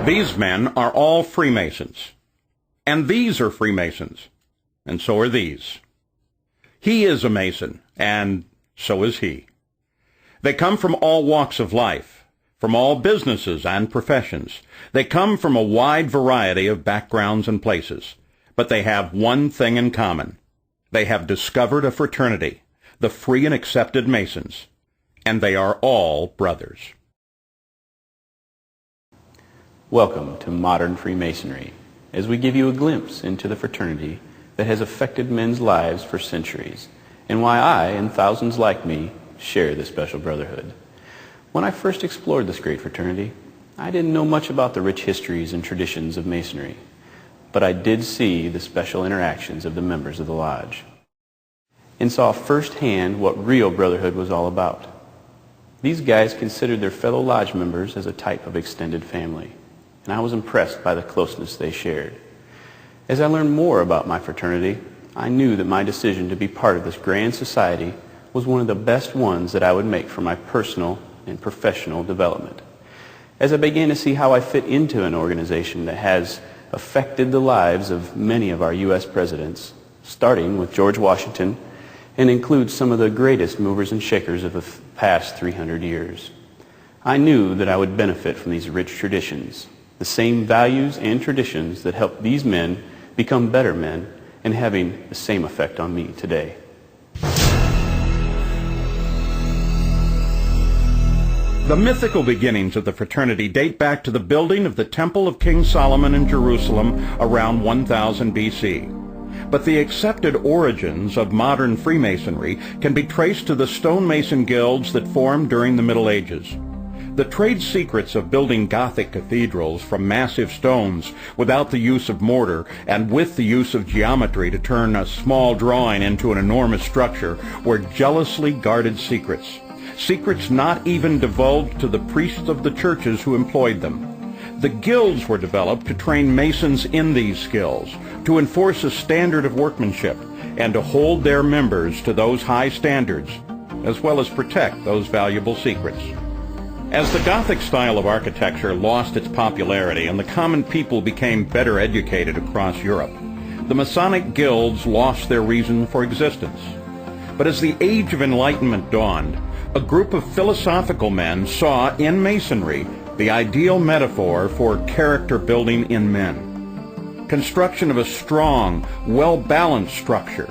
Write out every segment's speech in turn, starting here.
These men are all Freemasons. And these are Freemasons. And so are these. He is a Mason, and so is he. They come from all walks of life, from all businesses and professions. They come from a wide variety of backgrounds and places. But they have one thing in common. They have discovered a fraternity, the Free and Accepted Masons, and they are all brothers. Welcome to Modern Freemasonry, as we give you a glimpse into the fraternity that has affected men's lives for centuries, and why I, and thousands like me, share this special brotherhood. When I first explored this great fraternity, I didn't know much about the rich histories and traditions of Masonry, but I did see the special interactions of the members of the lodge, and saw firsthand what real brotherhood was all about. These guys considered their fellow lodge members as a type of extended family, and I was impressed by the closeness they shared. As I learned more about my fraternity, I knew that my decision to be part of this grand society was one of the best ones that I would make for my personal and professional development. As I began to see how I fit into an organization that has affected the lives of many of our U.S. presidents, starting with George Washington, and includes some of the greatest movers and shakers of the past 300 years, I knew that I would benefit from these rich traditions, the same values and traditions that helped these men become better men, and having the same effect on me today. The mythical beginnings of the fraternity date back to the building of the Temple of King Solomon in Jerusalem around 1000 BC. But the accepted origins of modern Freemasonry can be traced to the stonemason guilds that formed during the Middle Ages. The trade secrets of building Gothic cathedrals from massive stones without the use of mortar and with the use of geometry to turn a small drawing into an enormous structure were jealously guarded secrets. Secrets not even divulged to the priests of the churches who employed them. The guilds were developed to train masons in these skills, to enforce a standard of workmanship, and to hold their members to those high standards, as well as protect those valuable secrets. As the Gothic style of architecture lost its popularity and the common people became better educated across Europe, the Masonic guilds lost their reason for existence. But as the Age of Enlightenment dawned, a group of philosophical men saw in Masonry the ideal metaphor for character building in men. Construction of a strong, well-balanced structure,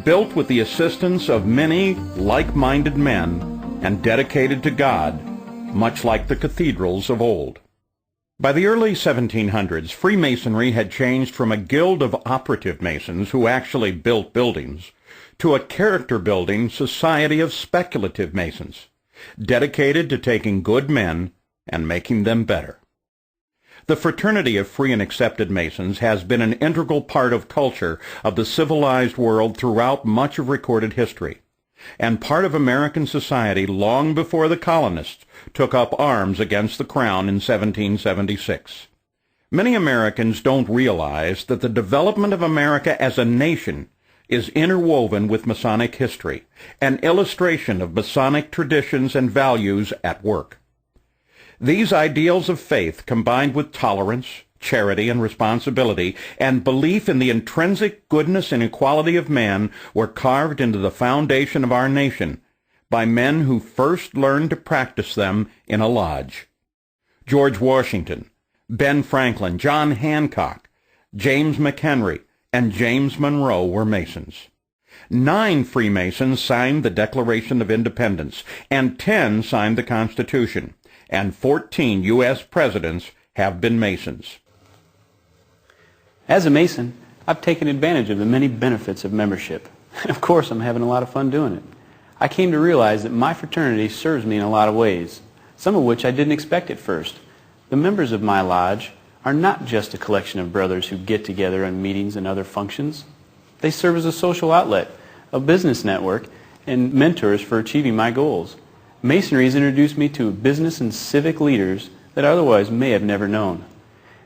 built with the assistance of many like-minded men and dedicated to God, much like the cathedrals of old. By the early 1700s, Freemasonry had changed from a guild of operative masons who actually built buildings to a character-building society of speculative masons, dedicated to taking good men and making them better. The fraternity of Free and Accepted Masons has been an integral part of culture of the civilized world throughout much of recorded history, and part of American society long before the colonists took up arms against the Crown in 1776. Many Americans don't realize that the development of America as a nation is interwoven with Masonic history, an illustration of Masonic traditions and values at work. These ideals of faith, combined with tolerance, charity and responsibility, and belief in the intrinsic goodness and equality of man, were carved into the foundation of our nation by men who first learned to practice them in a lodge. George Washington, Ben Franklin, John Hancock, James McHenry, and James Monroe were Masons. 9 Freemasons signed the Declaration of Independence, and 10 signed the Constitution, and 14 U.S. presidents have been Masons. As a Mason, I've taken advantage of the many benefits of membership, and of course I'm having a lot of fun doing it. I came to realize that my fraternity serves me in a lot of ways, some of which I didn't expect at first. The members of my lodge are not just a collection of brothers who get together on meetings and other functions. They serve as a social outlet, a business network, and mentors for achieving my goals. Masonry has introduced me to business and civic leaders that I otherwise may have never known.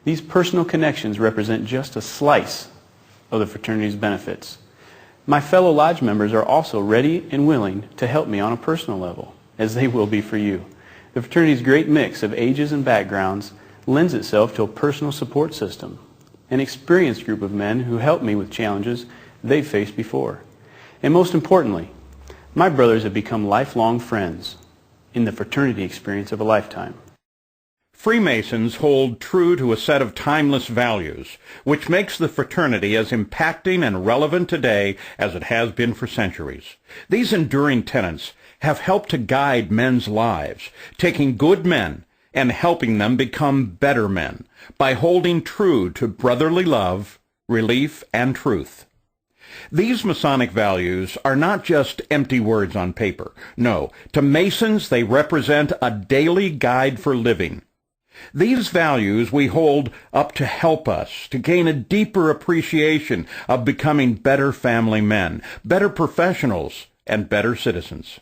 These personal connections represent just a slice of the fraternity's benefits. My fellow lodge members are also ready and willing to help me on a personal level, as they will be for you. The fraternity's great mix of ages and backgrounds lends itself to a personal support system, an experienced group of men who help me with challenges they've faced before. And most importantly, my brothers have become lifelong friends in the fraternity experience of a lifetime. Freemasons hold true to a set of timeless values, which makes the fraternity as impacting and relevant today as it has been for centuries. These enduring tenets have helped to guide men's lives, taking good men and helping them become better men by holding true to brotherly love, relief, and truth. These Masonic values are not just empty words on paper. No, to Masons they represent a daily guide for living. These values we hold up to help us to gain a deeper appreciation of becoming better family men, better professionals, and better citizens.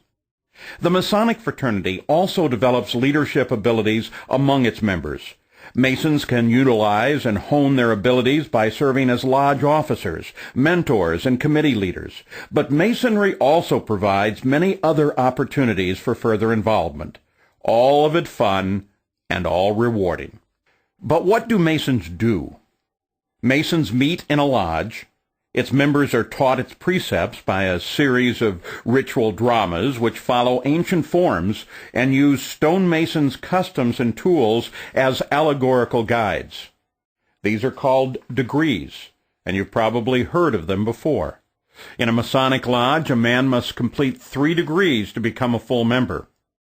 The Masonic fraternity also develops leadership abilities among its members. Masons can utilize and hone their abilities by serving as lodge officers, mentors, and committee leaders. But Masonry also provides many other opportunities for further involvement, all of it fun and all rewarding. But what do Masons do? Masons meet in a lodge. Its members are taught its precepts by a series of ritual dramas which follow ancient forms and use stonemasons' customs and tools as allegorical guides. These are called degrees, and you've probably heard of them before. In a Masonic lodge, a man must complete 3 degrees to become a full member.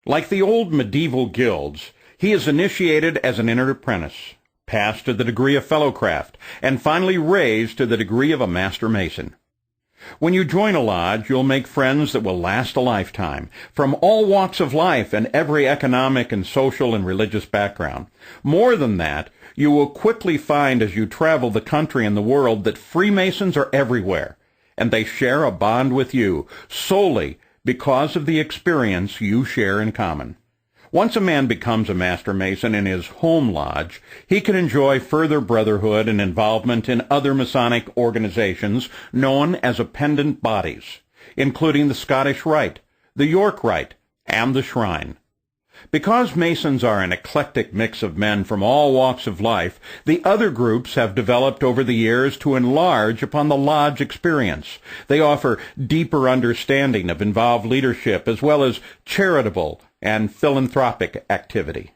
Like the old medieval guilds, he is initiated as an entered apprentice, passed to the degree of fellowcraft, and finally raised to the degree of a master mason. When you join a lodge, you'll make friends that will last a lifetime, from all walks of life and every economic and social and religious background. More than that, you will quickly find as you travel the country and the world that Freemasons are everywhere, and they share a bond with you solely because of the experience you share in common. Once a man becomes a Master Mason in his home lodge, he can enjoy further brotherhood and involvement in other Masonic organizations known as appendant bodies, including the Scottish Rite, the York Rite, and the Shrine. Because Masons are an eclectic mix of men from all walks of life, the other groups have developed over the years to enlarge upon the lodge experience. They offer deeper understanding of involved leadership as well as charitable and philanthropic activity.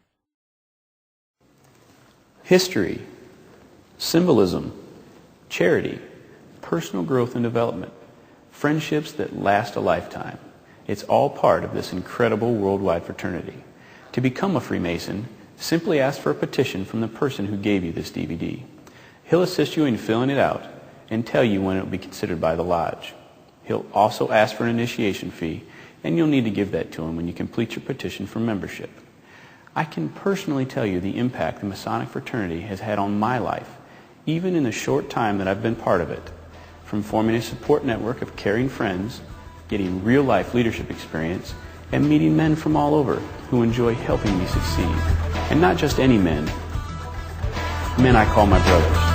History, symbolism, charity, personal growth and development, friendships that last a lifetime. It's all part of this incredible worldwide fraternity. To become a Freemason, simply ask for a petition from the person who gave you this DVD. He'll assist you in filling it out and tell you when it will be considered by the lodge. He'll also ask for an initiation fee, and you'll need to give that to him when you complete your petition for membership. I can personally tell you the impact the Masonic fraternity has had on my life, even in the short time that I've been part of it, from forming a support network of caring friends, getting real-life leadership experience, and meeting men from all over who enjoy helping me succeed. And not just any men, men I call my brothers.